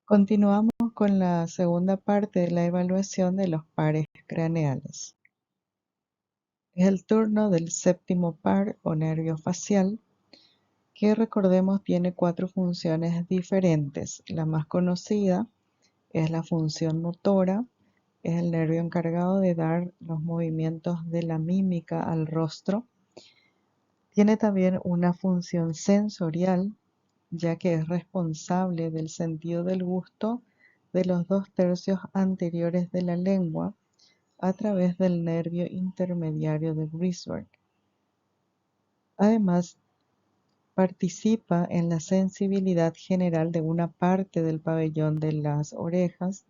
Continuamos con la segunda parte de la evaluación de los pares craneales. Es el turno del séptimo par o nervio facial, que recordemos tiene 4 funciones diferentes. La más conocida es la función motora, es el nervio encargado de dar los movimientos de la mímica al rostro. Tiene también una función sensorial, ya que es responsable del sentido del gusto de los 2/3 anteriores de la lengua a través del nervio intermediario de Grisberg. Además, participa en la sensibilidad general de una parte del pabellón de las orejas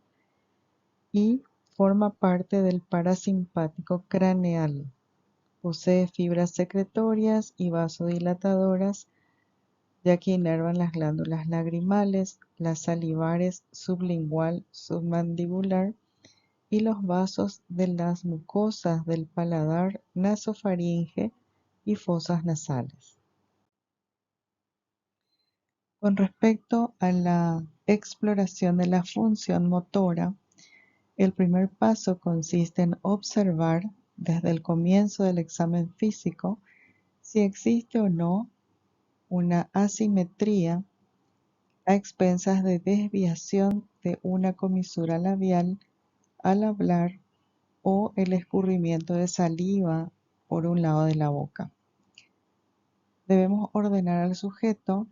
y forma parte del parasimpático craneal. Posee fibras secretorias y vasodilatadoras, ya que inervan las glándulas lagrimales, las salivares, sublingual, submandibular y los vasos de las mucosas del paladar, nasofaringe y fosas nasales. Con respecto a la exploración de la función motora, el primer paso consiste en observar desde el comienzo del examen físico si existe o no una asimetría a expensas de desviación de una comisura labial al hablar o el escurrimiento de saliva por un lado de la boca. Debemos ordenar al sujeto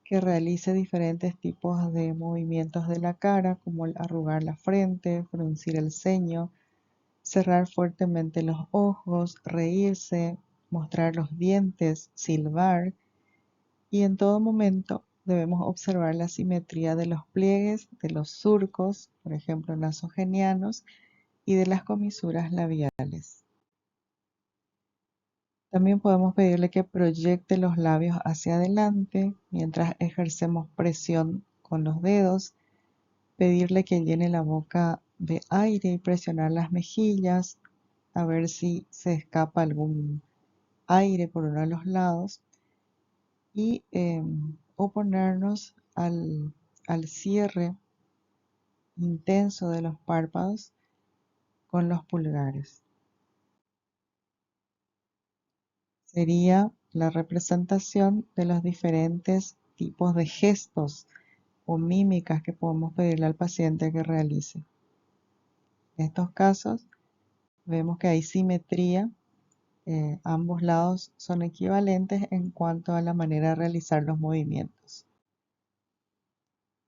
que realice diferentes tipos de movimientos de la cara, como el arrugar la frente, fruncir el ceño, cerrar fuertemente los ojos, reírse, mostrar los dientes, silbar, y en todo momento debemos observar la simetría de los pliegues, de los surcos, por ejemplo nasogenianos, y de las comisuras labiales. También podemos pedirle que proyecte los labios hacia adelante mientras ejercemos presión con los dedos, pedirle que llene la boca de aire y presionar las mejillas a ver si se escapa algún aire por uno de los lados y oponernos al cierre intenso de los párpados con los pulgares. Sería la representación de los diferentes tipos de gestos o mímicas que podemos pedirle al paciente que realice. En estos casos vemos que hay simetría, ambos lados son equivalentes en cuanto a la manera de realizar los movimientos.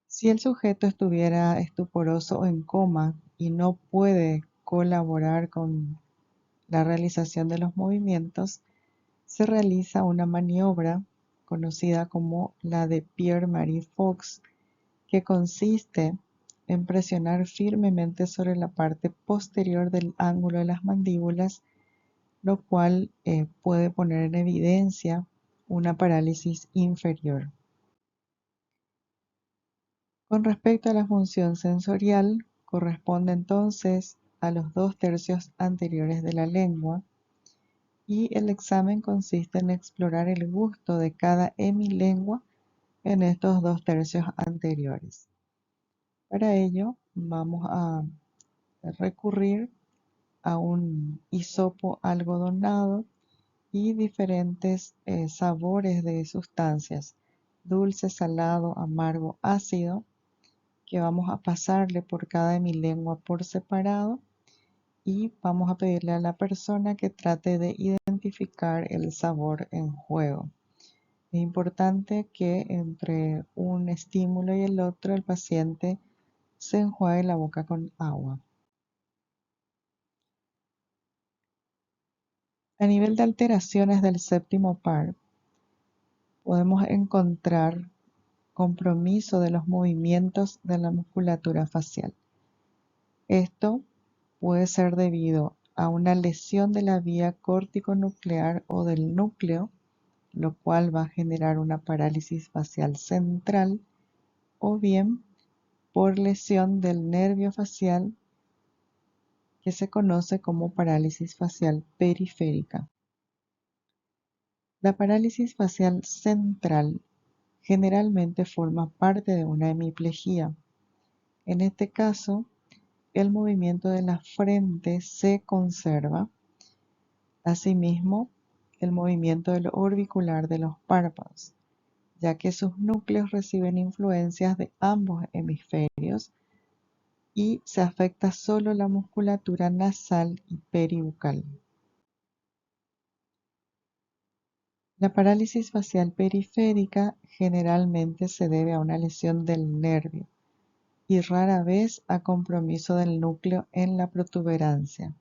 Si el sujeto estuviera estuporoso o en coma y no puede colaborar con la realización de los movimientos, se realiza una maniobra conocida como la de Pierre-Marie Fox, que consiste en presionar firmemente sobre la parte posterior del ángulo de las mandíbulas, lo cual puede poner en evidencia una parálisis inferior. Con respecto a la función sensorial, corresponde entonces a los 2/3 anteriores de la lengua, y el examen consiste en explorar el gusto de cada hemilengua en estos 2/3 anteriores. Para ello vamos a recurrir a un hisopo algodonado y diferentes sabores de sustancias, dulce, salado, amargo, ácido, que vamos a pasarle por cada hemilengua por separado y vamos a pedirle a la persona que trate de identificar el sabor en juego. Es importante que entre un estímulo y el otro el paciente se enjuague la boca con agua. A nivel de alteraciones del séptimo par, podemos encontrar compromiso de los movimientos de la musculatura facial. Esto puede ser debido a una lesión de la vía córtico-nuclear o del núcleo, lo cual va a generar una parálisis facial central, o bien por lesión del nervio facial, que se conoce como parálisis facial periférica. La parálisis facial central generalmente forma parte de una hemiplegia. En este caso, el movimiento de la frente se conserva. Asimismo, el movimiento del orbicular de los párpados, ya que sus núcleos reciben influencias de ambos hemisferios y se afecta solo la musculatura nasal y peribucal. La parálisis facial periférica generalmente se debe a una lesión del nervio y rara vez a compromiso del núcleo en la protuberancia.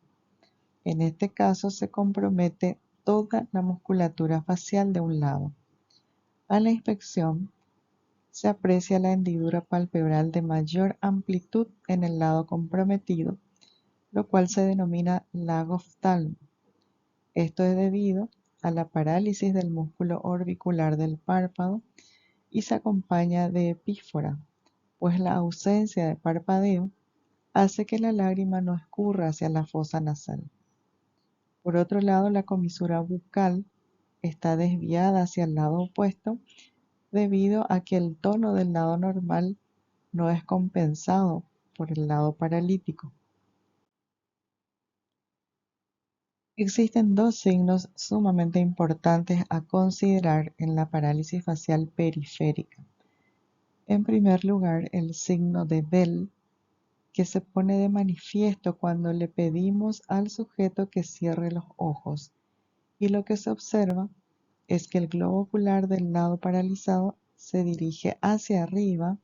En este caso se compromete toda la musculatura facial de un lado. A la inspección se aprecia la hendidura palpebral de mayor amplitud en el lado comprometido, lo cual se denomina lago oftalmo. Esto es debido a la parálisis del músculo orbicular del párpado y se acompaña de epífora, pues la ausencia de parpadeo hace que la lágrima no escurra hacia la fosa nasal. Por otro lado, la comisura bucal está desviada hacia el lado opuesto debido a que el tono del lado normal no es compensado por el lado paralítico. Existen dos signos sumamente importantes a considerar en la parálisis facial periférica. En primer lugar, el signo de Bell, que se pone de manifiesto cuando le pedimos al sujeto que cierre los ojos, y lo que se observa es que el globo ocular del lado paralizado se dirige hacia arriba,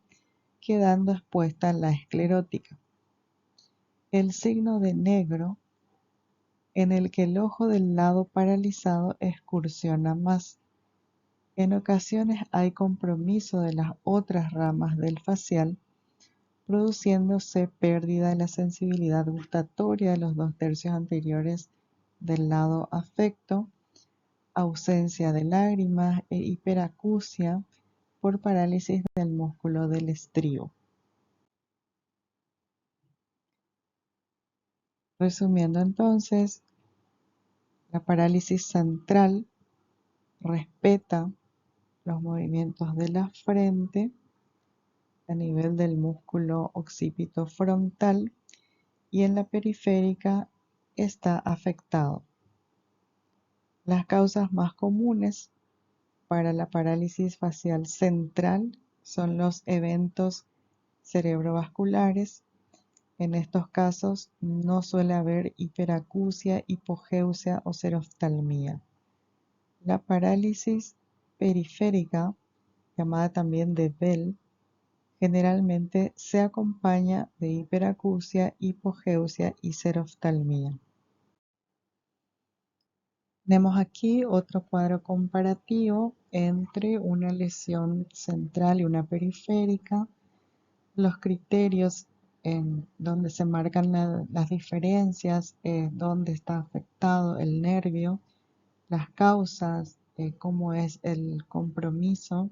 quedando expuesta la esclerótica. El signo de negro, en el que el ojo del lado paralizado excursiona más. En ocasiones hay compromiso de las otras ramas del facial, produciéndose pérdida de la sensibilidad gustatoria de los 2/3 anteriores del lado afecto, ausencia de lágrimas e hiperacusia por parálisis del músculo del estribo. Resumiendo entonces, la parálisis central respeta los movimientos de la frente a nivel del músculo occipito frontal y en la periférica está afectado. Las causas más comunes para la parálisis facial central son los eventos cerebrovasculares. En estos casos no suele haber hiperacusia, hipogeusia o xeroftalmía. La parálisis periférica, llamada también de Bell, generalmente se acompaña de hiperacusia, hipogeusia y xeroftalmía. Tenemos aquí otro cuadro comparativo entre una lesión central y una periférica. Los criterios en donde se marcan las diferencias, dónde está afectado el nervio, las causas, cómo es el compromiso,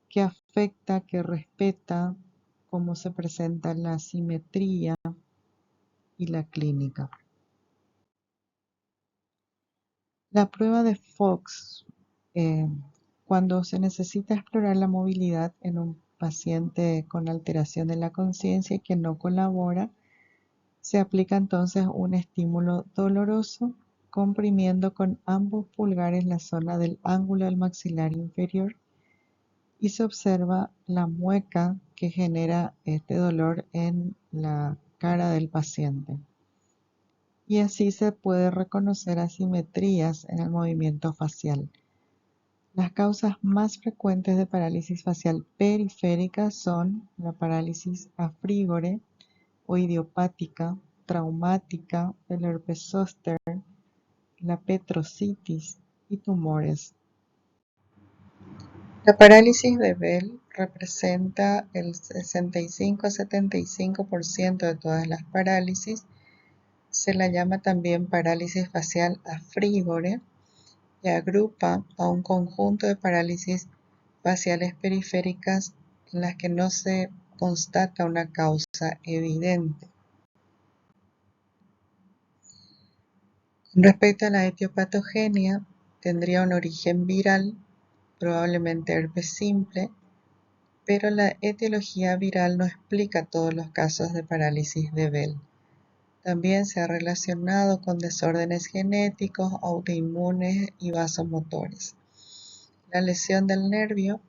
qué afecta, qué respeta, cómo se presenta la simetría y la clínica. La prueba de Fox, eh, cuando se necesita explorar la movilidad en un paciente con alteración de la conciencia y que no colabora, se aplica entonces un estímulo doloroso, comprimiendo con ambos pulgares la zona del ángulo del maxilar inferior y se observa la mueca que genera este dolor en la cara del paciente. Y así se puede reconocer asimetrías en el movimiento facial. Las causas más frecuentes de parálisis facial periférica son la parálisis afrígore o idiopática, traumática, el herpes zóster, la petrositis y tumores. La parálisis de Bell representa el 65-75% de todas las parálisis. Se la llama también parálisis facial afrígore y agrupa a un conjunto de parálisis faciales periféricas en las que no se constata una causa evidente. Con respecto a la etiopatogenia, tendría un origen viral probablemente herpes simple, pero la etiología viral no explica todos los casos de parálisis de Bell. También se ha relacionado con desórdenes genéticos, autoinmunes y vasomotores. La lesión del nervio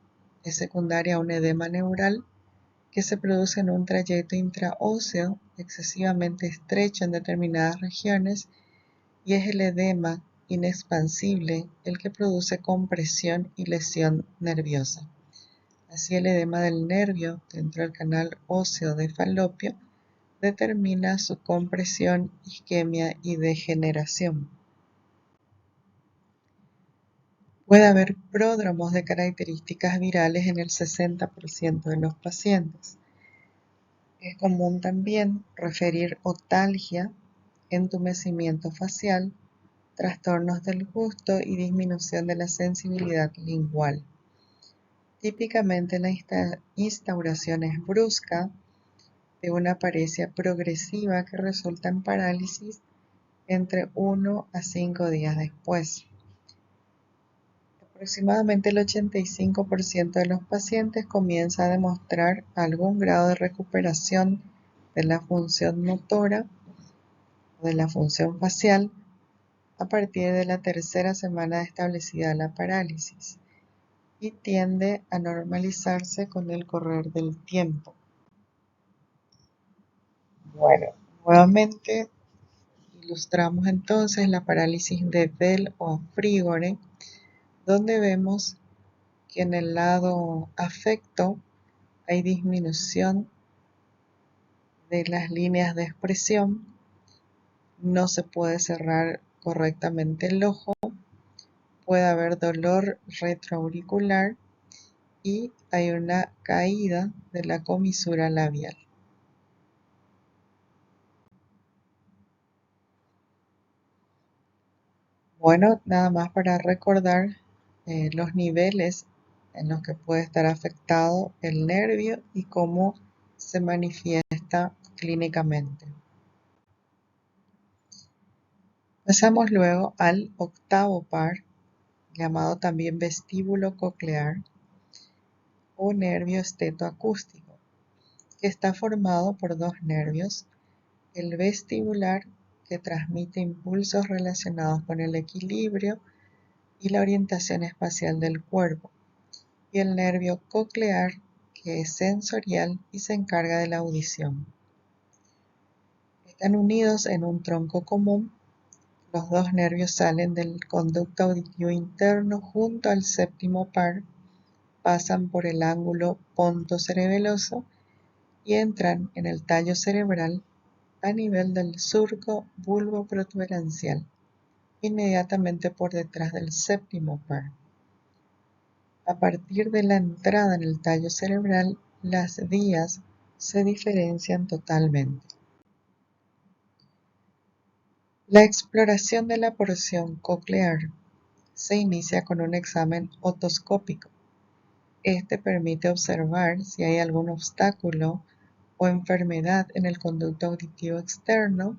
es secundaria a un edema neural que se produce en un trayecto intraóseo excesivamente estrecho en determinadas regiones y es el edema inexpansible el que produce compresión y lesión nerviosa. Así el edema del nervio dentro del canal óseo de Falopio determina su compresión, isquemia y degeneración. Puede haber pródromos de características virales en el 60% de los pacientes. Es común también referir otalgia, entumecimiento facial, trastornos del gusto y disminución de la sensibilidad lingual. Típicamente la instauración es brusca de una paresia progresiva que resulta en parálisis entre 1 a 5 días después. Aproximadamente el 85% de los pacientes comienza a demostrar algún grado de recuperación de la función motora o de la función facial a partir de la tercera semana de establecida la parálisis y tiende a normalizarse con el correr del tiempo. Bueno, nuevamente ilustramos entonces la parálisis de Bell o Frigore, donde vemos que en el lado afecto hay disminución de las líneas de expresión, no se puede cerrar correctamente el ojo, puede haber dolor retroauricular y hay una caída de la comisura labial. Bueno, nada más para recordar los niveles en los que puede estar afectado el nervio y cómo se manifiesta clínicamente. Pasamos luego al octavo par, llamado también vestíbulo coclear o nervio estetoacústico, que está formado por dos nervios, el vestibular, que transmite impulsos relacionados con el equilibrio y la orientación espacial del cuerpo, y el nervio coclear, que es sensorial y se encarga de la audición. Están unidos en un tronco común. Los dos nervios salen del conducto auditivo interno junto al séptimo par, pasan por el ángulo pontocerebeloso y entran en el tallo cerebral a nivel del surco bulboprotuberancial, inmediatamente por detrás del séptimo par. A partir de la entrada en el tallo cerebral, las vías se diferencian totalmente. La exploración de la porción coclear se inicia con un examen otoscópico. Este permite observar si hay algún obstáculo o enfermedad en el conducto auditivo externo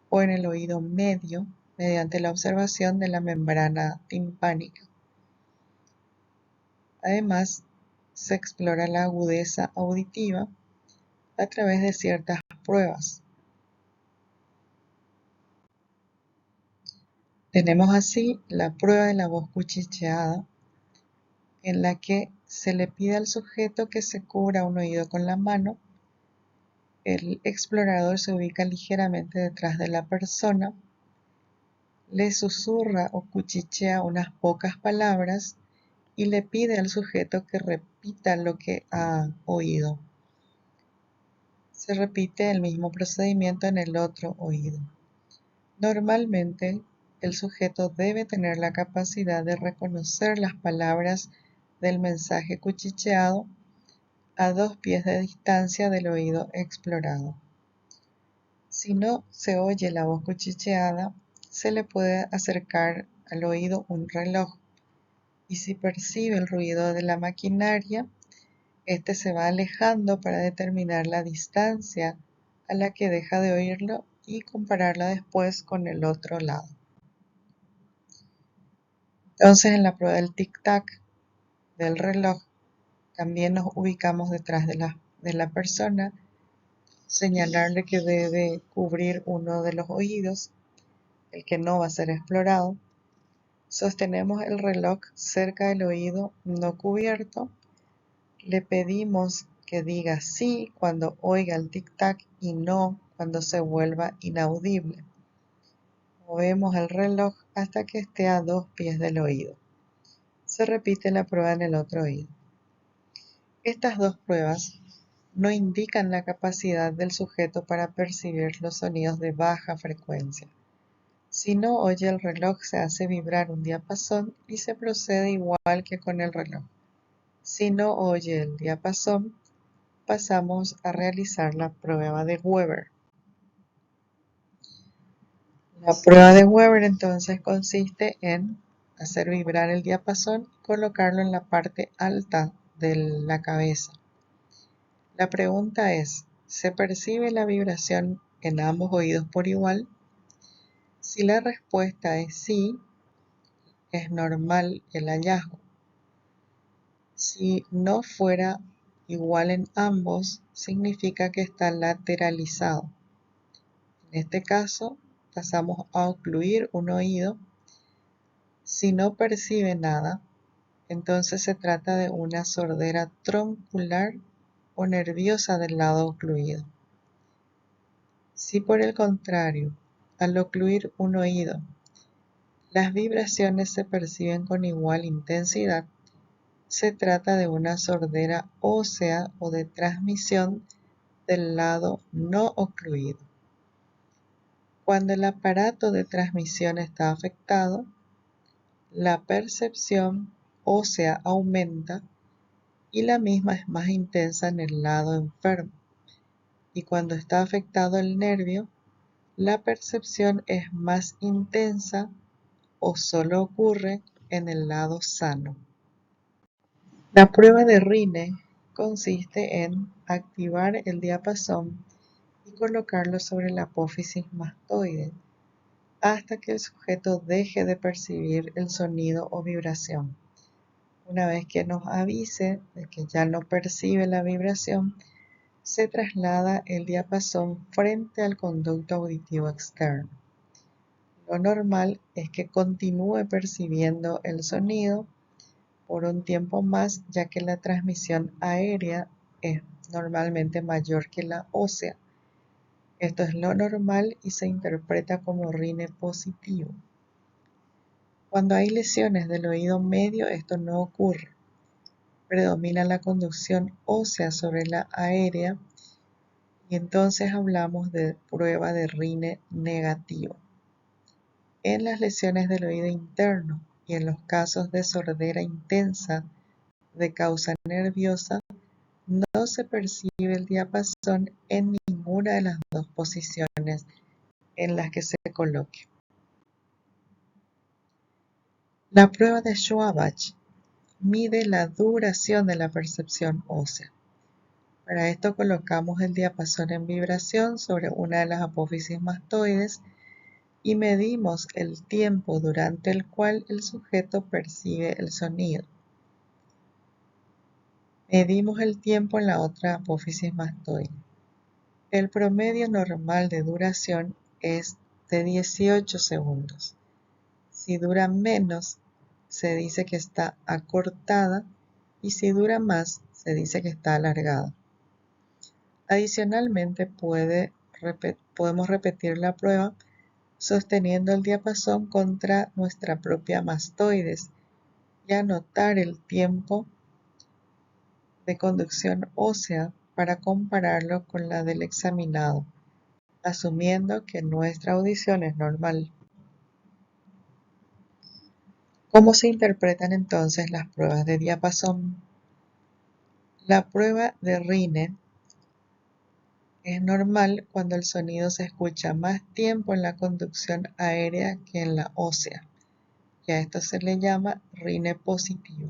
o en el oído medio mediante la observación de la membrana timpánica. Además, se explora la agudeza auditiva a través de ciertas pruebas. Tenemos así la prueba de la voz cuchicheada, en la que se le pide al sujeto que se cubra un oído con la mano. El explorador se ubica ligeramente detrás de la persona, le susurra o cuchichea unas pocas palabras y le pide al sujeto que repita lo que ha oído. Se repite el mismo procedimiento en el otro oído. Normalmente, el sujeto debe tener la capacidad de reconocer las palabras del mensaje cuchicheado a 2 pies de distancia del oído explorado. Si no se oye la voz cuchicheada, se le puede acercar al oído un reloj, y si percibe el ruido de la maquinaria, este se va alejando para determinar la distancia a la que deja de oírlo y compararla después con el otro lado. Entonces, en la prueba del tic-tac, del reloj, también nos ubicamos detrás de la persona, señalarle que debe cubrir uno de los oídos, el que no va a ser explorado. Sostenemos el reloj cerca del oído no cubierto. Le pedimos que diga sí cuando oiga el tic-tac y no cuando se vuelva inaudible. Movemos el reloj hasta que esté a 2 pies del oído. Se repite la prueba en el otro oído. Estas dos pruebas no indican la capacidad del sujeto para percibir los sonidos de baja frecuencia. Si no oye el reloj, se hace vibrar un diapasón y se procede igual que con el reloj. Si no oye el diapasón, pasamos a realizar la prueba de Weber. La prueba de Weber entonces consiste en hacer vibrar el diapasón y colocarlo en la parte alta de la cabeza. La pregunta es, ¿se percibe la vibración en ambos oídos por igual? Si la respuesta es sí, es normal el hallazgo. Si no fuera igual en ambos, significa que está lateralizado. En este caso, pasamos a ocluir un oído. Si no percibe nada, entonces se trata de una sordera troncular o nerviosa del lado ocluido. Si por el contrario, al ocluir un oído, las vibraciones se perciben con igual intensidad, se trata de una sordera ósea o de transmisión del lado no ocluido. Cuando el aparato de transmisión está afectado, la percepción ósea aumenta y la misma es más intensa en el lado enfermo. Y cuando está afectado el nervio, la percepción es más intensa o solo ocurre en el lado sano. La prueba de Rine consiste en activar el diapasón y colocarlo sobre la apófisis mastoide hasta que el sujeto deje de percibir el sonido o vibración. Una vez que nos avise de que ya no percibe la vibración, se traslada el diapasón frente al conducto auditivo externo. Lo normal es que continúe percibiendo el sonido por un tiempo más, ya que la transmisión aérea es normalmente mayor que la ósea. Esto es lo normal y se interpreta como Rine positivo. Cuando hay lesiones del oído medio, esto no ocurre. Predomina la conducción ósea sobre la aérea y entonces hablamos de prueba de Rine negativo. En las lesiones del oído interno y en los casos de sordera intensa de causa nerviosa, no se percibe el diapasón en ninguna de las dos posiciones en las que se coloque. La prueba de Schwabach mide la duración de la percepción ósea. Para esto colocamos el diapasón en vibración sobre una de las apófisis mastoides y medimos el tiempo durante el cual el sujeto percibe el sonido. Medimos el tiempo en la otra apófisis mastoide. El promedio normal de duración es de 18 segundos. Si dura menos, se dice que está acortada y si dura más, se dice que está alargada. Adicionalmente, podemos repetir la prueba sosteniendo el diapasón contra nuestra propia mastoides y anotar el tiempo de conducción ósea para compararlo con la del examinado, asumiendo que nuestra audición es normal. ¿Cómo se interpretan entonces las pruebas de diapasón? La prueba de Rine es normal cuando el sonido se escucha más tiempo en la conducción aérea que en la ósea, y a esto se le llama Rine positivo.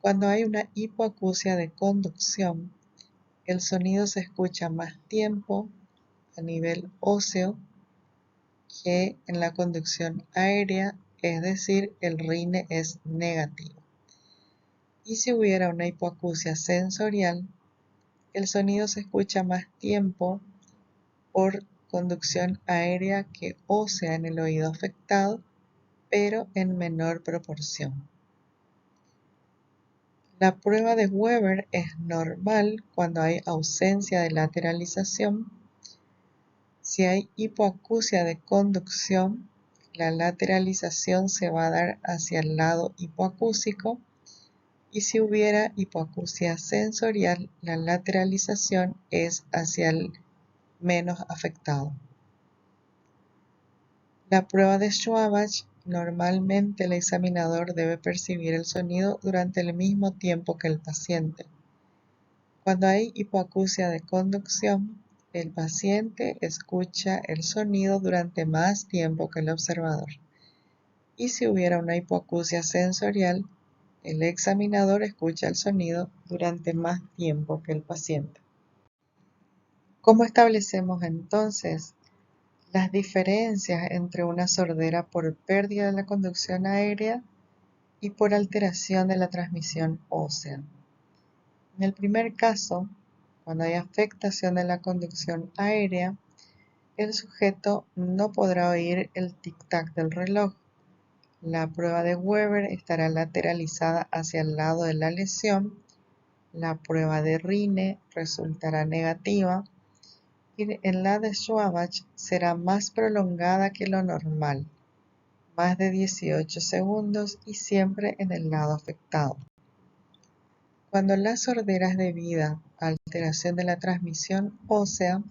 Cuando hay una hipoacusia de conducción, el sonido se escucha más tiempo a nivel óseo que en la conducción aérea, es decir, el Rine es negativo. Y si hubiera una hipoacusia sensorial, el sonido se escucha más tiempo por conducción aérea que ósea en el oído afectado, pero en menor proporción. La prueba de Weber es normal cuando hay ausencia de lateralización. Si hay hipoacusia de conducción, la lateralización se va a dar hacia el lado hipoacúsico, y si hubiera hipoacusia sensorial, la lateralización es hacia el menos afectado. La prueba de Schwabach, normalmente el examinador debe percibir el sonido durante el mismo tiempo que el paciente. Cuando hay hipoacusia de conducción, el paciente escucha el sonido durante más tiempo que el observador. Y si hubiera una hipoacusia sensorial, el examinador escucha el sonido durante más tiempo que el paciente. ¿Cómo establecemos entonces las diferencias entre una sordera por pérdida de la conducción aérea y por alteración de la transmisión ósea? En el primer caso, cuando hay afectación de la conducción aérea, el sujeto no podrá oír el tic-tac del reloj. La prueba de Weber estará lateralizada hacia el lado de la lesión. La prueba de Rine resultará negativa y en la de Schwabach será más prolongada que lo normal, más de 18 segundos y siempre en el lado afectado. Cuando la sordera es debida a alteración de la transmisión ósea,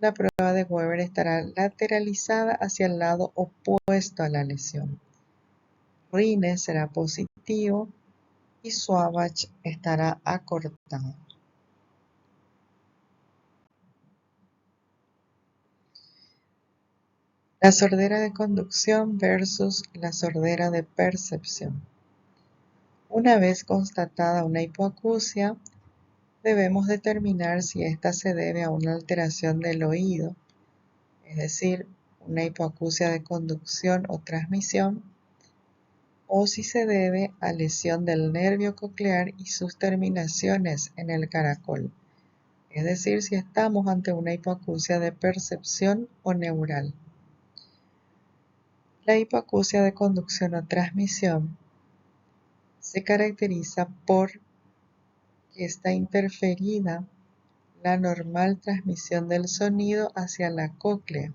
la prueba de Weber estará lateralizada hacia el lado opuesto a la lesión. Rine será positivo y Schwabach estará acortado. La sordera de conducción versus la sordera de percepción. Una vez constatada una hipoacusia, debemos determinar si ésta se debe a una alteración del oído, es decir, una hipoacusia de conducción o transmisión, o si se debe a lesión del nervio coclear y sus terminaciones en el caracol, es decir, si estamos ante una hipoacusia de percepción o neural. La hipoacusia de conducción o transmisión se caracteriza por que está interferida la normal transmisión del sonido hacia la cóclea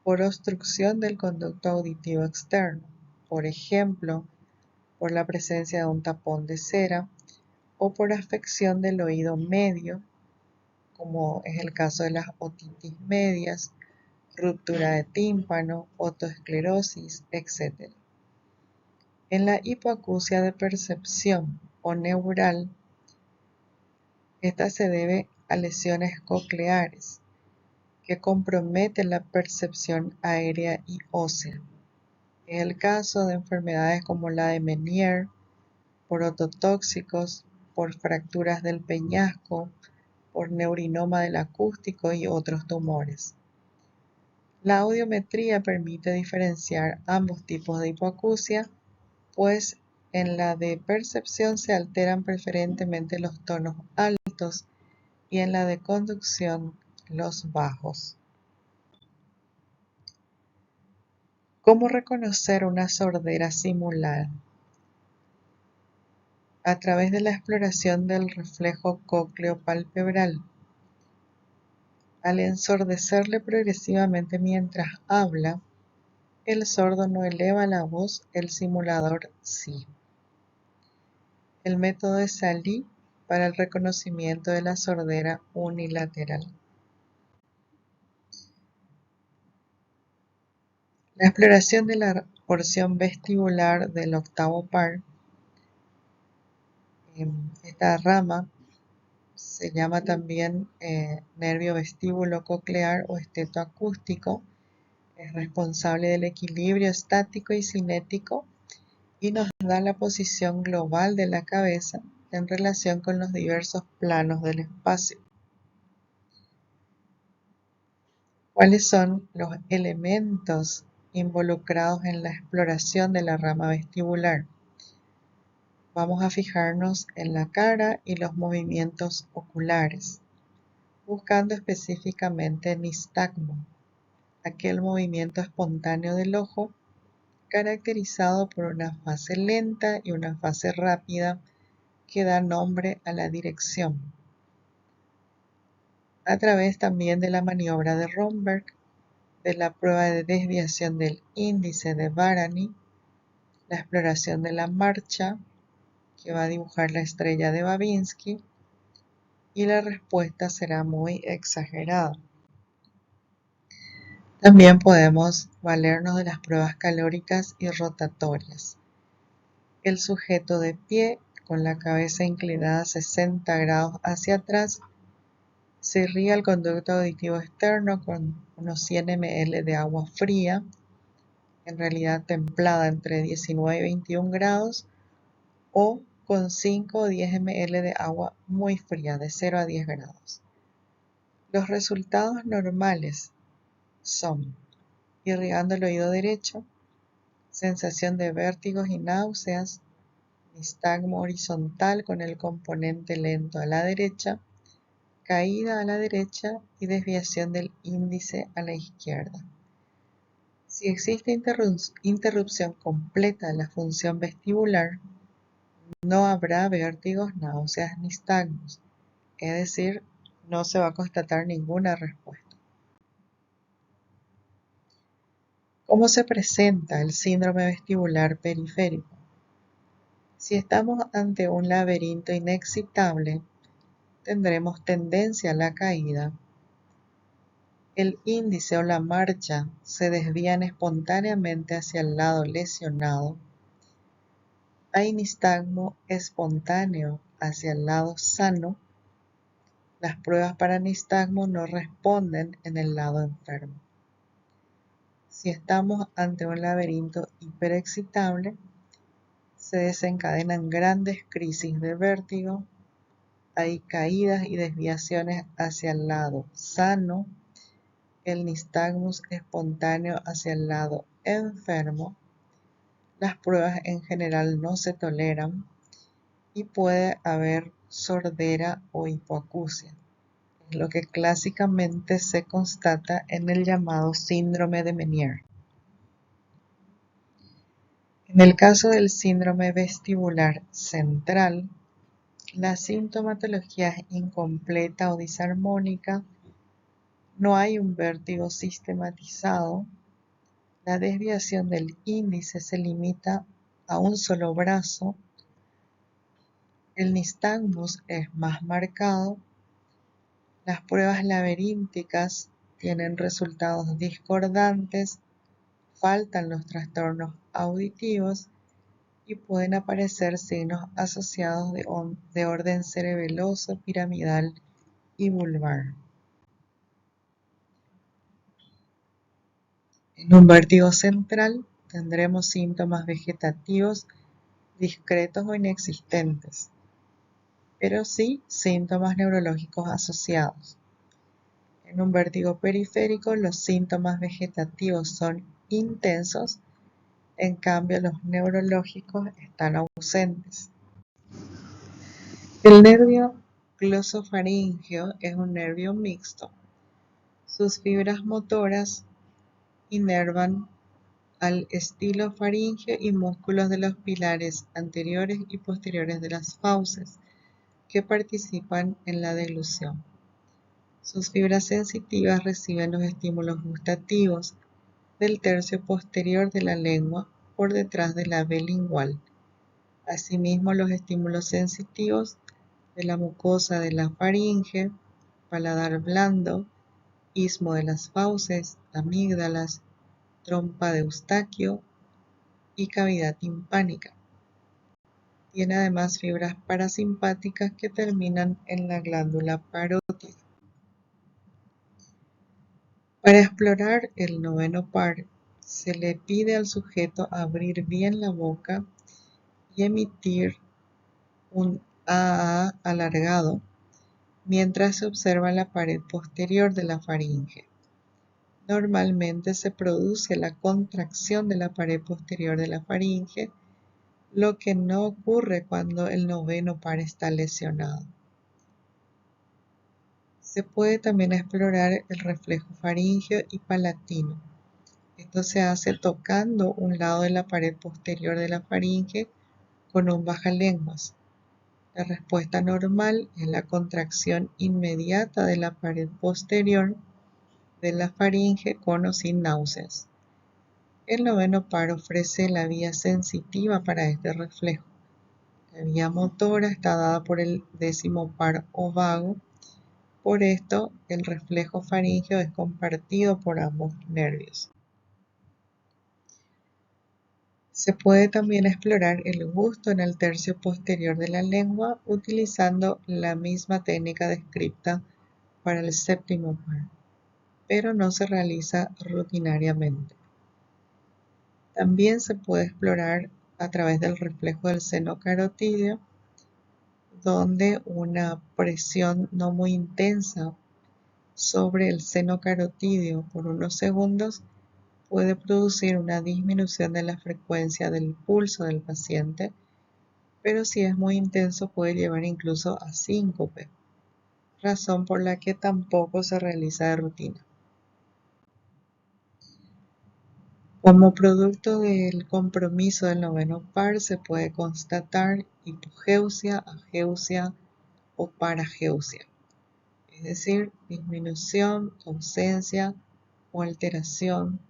por obstrucción del conducto auditivo externo, por ejemplo, por la presencia de un tapón de cera o por afección del oído medio, como es el caso de las otitis medias, ruptura de tímpano, otoesclerosis, etc. En la hipoacusia de percepción o neural, esta se debe a lesiones cocleares que comprometen la percepción aérea y ósea. Es el caso de enfermedades como la de Meniere, por ototóxicos, por fracturas del peñasco, por neurinoma del acústico y otros tumores. La audiometría permite diferenciar ambos tipos de hipoacusia, pues en la de percepción se alteran preferentemente los tonos altos y en la de conducción los bajos. ¿Cómo reconocer una sordera simulada? A través de la exploración del reflejo cócleo-palpebral. Al ensordecerle progresivamente mientras habla, el sordo no eleva la voz, el simulador sí. El método de Sallee para el reconocimiento de la sordera unilateral. La exploración de la porción vestibular del octavo par, esta rama se llama también nervio vestíbulo coclear o estetoacústico, es responsable del equilibrio estático y cinético y nos da la posición global de la cabeza en relación con los diversos planos del espacio. ¿Cuáles son los elementos involucrados en la exploración de la rama vestibular? Vamos a fijarnos en la cara y los movimientos oculares, buscando específicamente el nistagmo, aquel movimiento espontáneo del ojo caracterizado por una fase lenta y una fase rápida que da nombre a la dirección. A través también de la maniobra de Romberg, de la prueba de desviación del índice de Varani, la exploración de la marcha, que va a dibujar la estrella de Babinski, y la respuesta será muy exagerada. También podemos valernos de las pruebas calóricas y rotatorias. El sujeto de pie, con la cabeza inclinada 60 grados hacia atrás, se irriga el conducto auditivo externo con unos 100 ml de agua fría, en realidad templada entre 19 y 21 grados, o con 5 o 10 ml de agua muy fría, de 0 a 10 grados. Los resultados normales son irrigando el oído derecho, sensación de vértigos y náuseas, nistagmo horizontal con el componente lento a la derecha, caída a la derecha y desviación del índice a la izquierda. Si existe interrupción completa de la función vestibular, no habrá vértigos, náuseas, nistagmos, es decir, no se va a constatar ninguna respuesta. ¿Cómo se presenta el síndrome vestibular periférico? Si estamos ante un laberinto inexcitable, tendremos tendencia a la caída. El índice o la marcha se desvían espontáneamente hacia el lado lesionado. Hay nistagmo espontáneo hacia el lado sano. Las pruebas para nistagmo no responden en el lado enfermo. Si estamos ante un laberinto hiperexcitable, se desencadenan grandes crisis de vértigo, hay caídas y desviaciones hacia el lado sano, el nistagmus espontáneo hacia el lado enfermo, las pruebas en general no se toleran y puede haber sordera o hipoacusia, es lo que clásicamente se constata en el llamado síndrome de Meniere. En el caso del síndrome vestibular central, la sintomatología es incompleta o disarmónica, no hay un vértigo sistematizado, la desviación del índice se limita a un solo brazo, el nistagmus es más marcado, las pruebas laberínticas tienen resultados discordantes, faltan los trastornos auditivos y pueden aparecer signos asociados de orden cerebeloso, piramidal y vulvar. En un vértigo central tendremos síntomas vegetativos discretos o inexistentes, pero sí síntomas neurológicos asociados. En un vértigo periférico los síntomas vegetativos son intensos, en cambio los neurológicos están ausentes. El nervio glosofaríngeo es un nervio mixto. Sus fibras motoras inervan al estilo faríngeo y músculos de los pilares anteriores y posteriores de las fauces, que participan en la deglución. Sus fibras sensitivas reciben los estímulos gustativos del tercio posterior de la lengua por detrás de la B lingual. Asimismo, los estímulos sensitivos de la mucosa de la faringe, paladar blando, istmo de las fauces, amígdalas, trompa de Eustaquio y cavidad timpánica. Tiene además fibras parasimpáticas que terminan en la glándula parótida. Para explorar el noveno par, se le pide al sujeto abrir bien la boca y emitir un AA alargado mientras se observa la pared posterior de la faringe. Normalmente se produce la contracción de la pared posterior de la faringe lo que no ocurre cuando el noveno par está lesionado. Se puede también explorar el reflejo faríngeo y palatino. Esto se hace tocando un lado de la pared posterior de la faringe con un bajalenguas. La respuesta normal es la contracción inmediata de la pared posterior de la faringe con o sin náuseas. El noveno par ofrece la vía sensitiva para este reflejo. La vía motora está dada por el décimo par o vago, por esto el reflejo faríngeo es compartido por ambos nervios. Se puede también explorar el gusto en el tercio posterior de la lengua utilizando la misma técnica descrita para el séptimo par, pero no se realiza rutinariamente. También se puede explorar a través del reflejo del seno carotídeo, donde una presión no muy intensa sobre el seno carotídeo por unos segundos puede producir una disminución de la frecuencia del pulso del paciente, pero si es muy intenso puede llevar incluso a síncope, razón por la que tampoco se realiza de rutina. Como producto del compromiso del noveno par se puede constatar hipogeusia, ageusia o parageusia, es decir, disminución, ausencia o alteración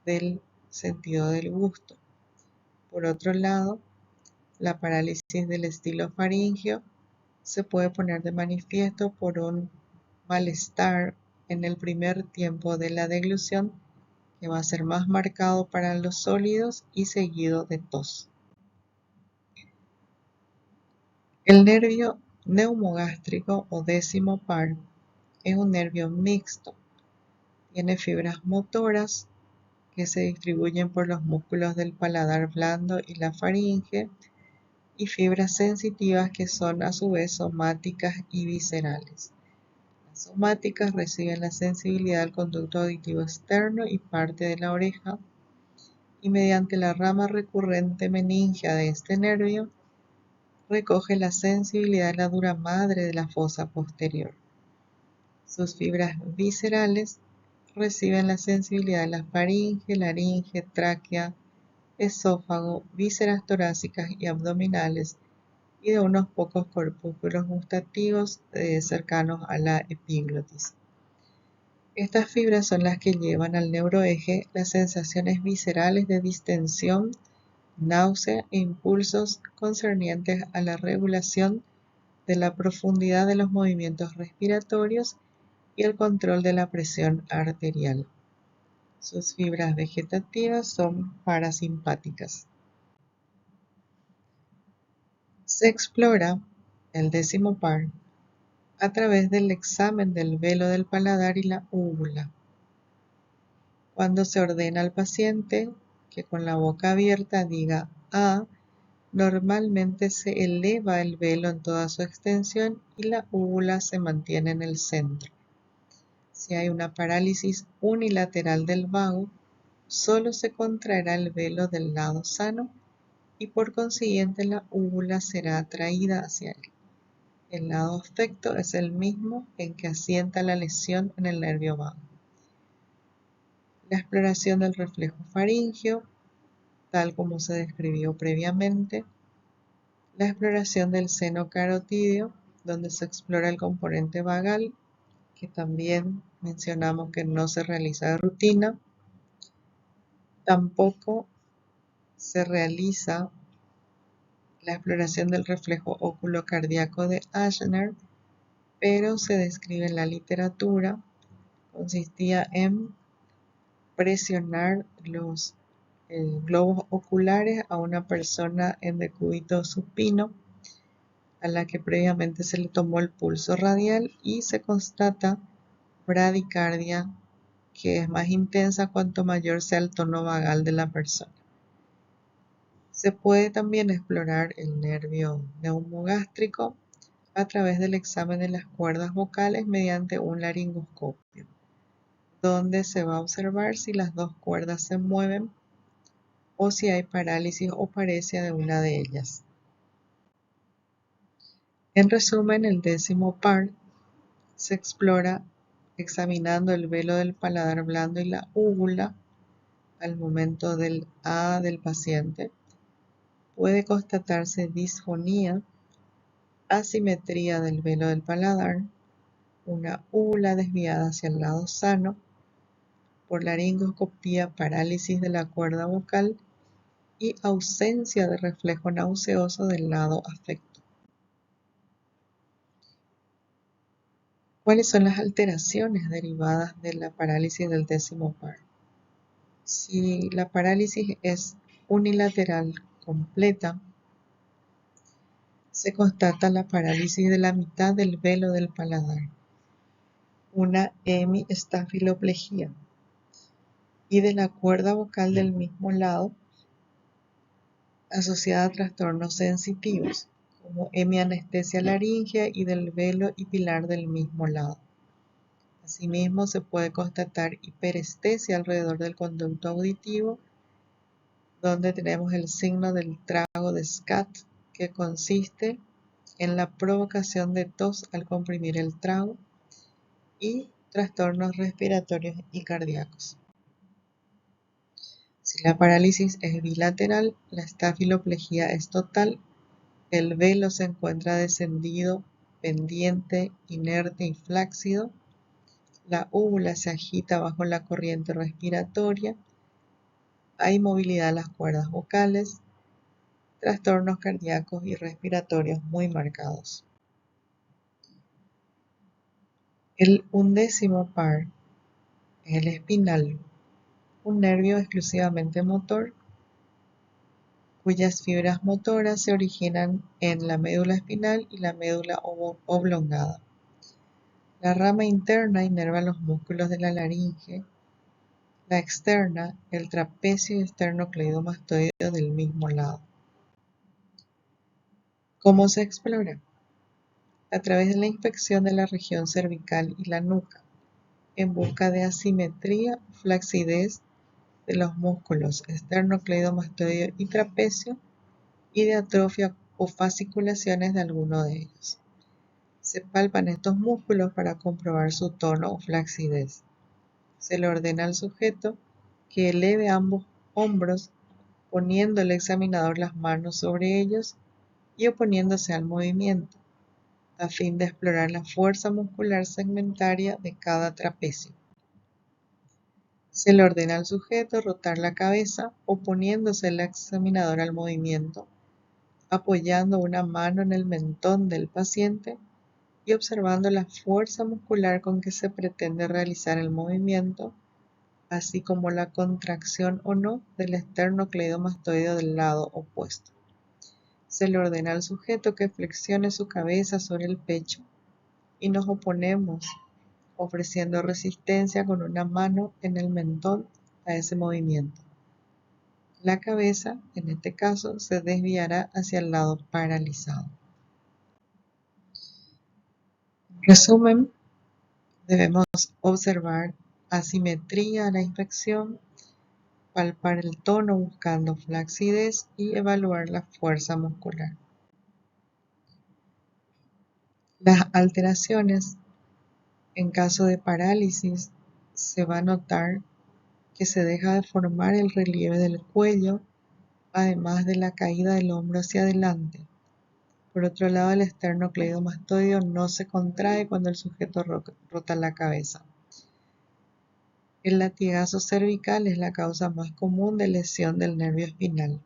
del sentido del gusto. Por otro lado, la parálisis del estilo faríngeo se puede poner de manifiesto por un malestar en el primer tiempo de la deglución que va a ser más marcado para los sólidos y seguido de tos. El nervio neumogástrico o décimo par es un nervio mixto. Tiene fibras motoras que se distribuyen por los músculos del paladar blando y la faringe y fibras sensitivas que son a su vez somáticas y viscerales. Las somáticas reciben la sensibilidad del conducto auditivo externo y parte de la oreja, y mediante la rama recurrente meningea de este nervio recoge la sensibilidad de la dura madre de la fosa posterior. Sus fibras viscerales reciben la sensibilidad de la faringe, laringe, tráquea, esófago, vísceras torácicas y abdominales y de unos pocos corpúsculos gustativos cercanos a la epiglotis. Estas fibras son las que llevan al neuroeje las sensaciones viscerales de distensión, náusea e impulsos concernientes a la regulación de la profundidad de los movimientos respiratorios y el control de la presión arterial. Sus fibras vegetativas son parasimpáticas. Se explora el décimo par a través del examen del velo del paladar y la úvula. Cuando se ordena al paciente que con la boca abierta diga A, normalmente se eleva el velo en toda su extensión y la úvula se mantiene en el centro. Si hay una parálisis unilateral del vago, solo se contraerá el velo del lado sano y por consiguiente la úvula será atraída hacia él. El lado afecto es el mismo en que asienta la lesión en el nervio vago. La exploración del reflejo faríngeo, tal como se describió previamente. La exploración del seno carotídeo, donde se explora el componente vagal, que también mencionamos que no se realiza de rutina. Tampoco se realiza la exploración del reflejo oculocardíaco de Aschner, pero se describe en la literatura. Consistía en presionar los globos oculares a una persona en decúbito supino, a la que previamente se le tomó el pulso radial y se constata bradicardia, que es más intensa cuanto mayor sea el tono vagal de la persona. Se puede también explorar el nervio neumogástrico a través del examen de las cuerdas vocales mediante un laringoscopio, donde se va a observar si las dos cuerdas se mueven o si hay parálisis o paresia de una de ellas. En resumen, el 10º par se explora examinando el velo del paladar blando y la úvula al momento del A del paciente. Puede constatarse disfonía, asimetría del velo del paladar, una úvula desviada hacia el lado sano, por laringoscopía parálisis de la cuerda vocal y ausencia de reflejo nauseoso del lado afecto. ¿Cuáles son las alteraciones derivadas de la parálisis del 10º par? Si la parálisis es unilateral completa, se constata la parálisis de la mitad del velo del paladar, una hemiestafiloplejía, y de la cuerda vocal del mismo lado, asociada a trastornos sensitivos, como hemianestesia laringea y del velo y pilar del mismo lado. Asimismo, se puede constatar hiperestesia alrededor del conducto auditivo, donde tenemos el signo del trago de Scott, que consiste en la provocación de tos al comprimir el trago, y trastornos respiratorios y cardíacos. Si la parálisis es bilateral, la estafiloplejía es total, el velo se encuentra descendido, pendiente, inerte y flácido, la úvula se agita bajo la corriente respiratoria, hay movilidad en las cuerdas vocales, trastornos cardíacos y respiratorios muy marcados. El 11º par es el espinal, un nervio exclusivamente motor, cuyas fibras motoras se originan en la médula espinal y la médula oblongada. La rama interna inerva los músculos de la laringe, la externa, el trapecio y esternocleidomastoideo del mismo lado. ¿Cómo se explora? A través de la inspección de la región cervical y la nuca, en busca de asimetría o flacidez de los músculos esternocleidomastoideo y trapecio, y de atrofia o fasciculaciones de alguno de ellos. Se palpan estos músculos para comprobar su tono o flacidez. Se le ordena al sujeto que eleve ambos hombros, poniendo el examinador las manos sobre ellos y oponiéndose al movimiento, a fin de explorar la fuerza muscular segmentaria de cada trapecio. Se le ordena al sujeto rotar la cabeza, oponiéndose el examinador al movimiento, apoyando una mano en el mentón del paciente y observando la fuerza muscular con que se pretende realizar el movimiento, así como la contracción o no del esternocleidomastoideo del lado opuesto. Se le ordena al sujeto que flexione su cabeza sobre el pecho y nos oponemos, ofreciendo resistencia con una mano en el mentón a ese movimiento. La cabeza, en este caso, se desviará hacia el lado paralizado. En resumen, debemos observar asimetría a la inspección, palpar el tono buscando flacidez y evaluar la fuerza muscular. Las alteraciones en caso de parálisis se va a notar que se deja de formar el relieve del cuello, además de la caída del hombro hacia adelante. Por otro lado, el esternocleidomastoideo no se contrae cuando el sujeto rota la cabeza. El latigazo cervical es la causa más común de lesión del nervio espinal.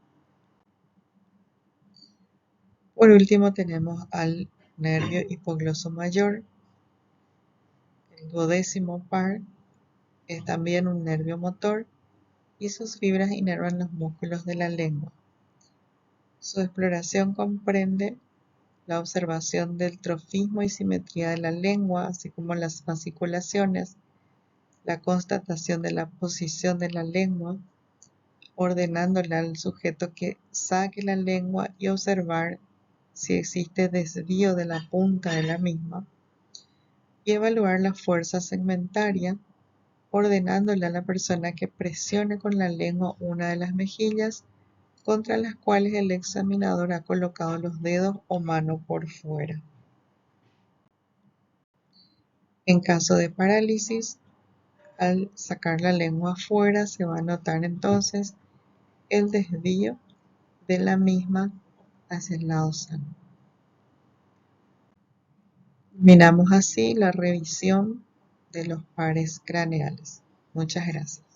Por último, tenemos al nervio hipogloso mayor. El 12º par es también un nervio motor y sus fibras inervan los músculos de la lengua. Su exploración comprende la observación del trofismo y simetría de la lengua, así como las fasciculaciones, la constatación de la posición de la lengua, ordenándole al sujeto que saque la lengua y observar si existe desvío de la punta de la misma, y evaluar la fuerza segmentaria, ordenándole a la persona que presione con la lengua una de las mejillas contra las cuales el examinador ha colocado los dedos o mano por fuera. En caso de parálisis, al sacar la lengua afuera se va a notar entonces el desvío de la misma hacia el lado sano. Terminamos así la revisión de los pares craneales. Muchas gracias.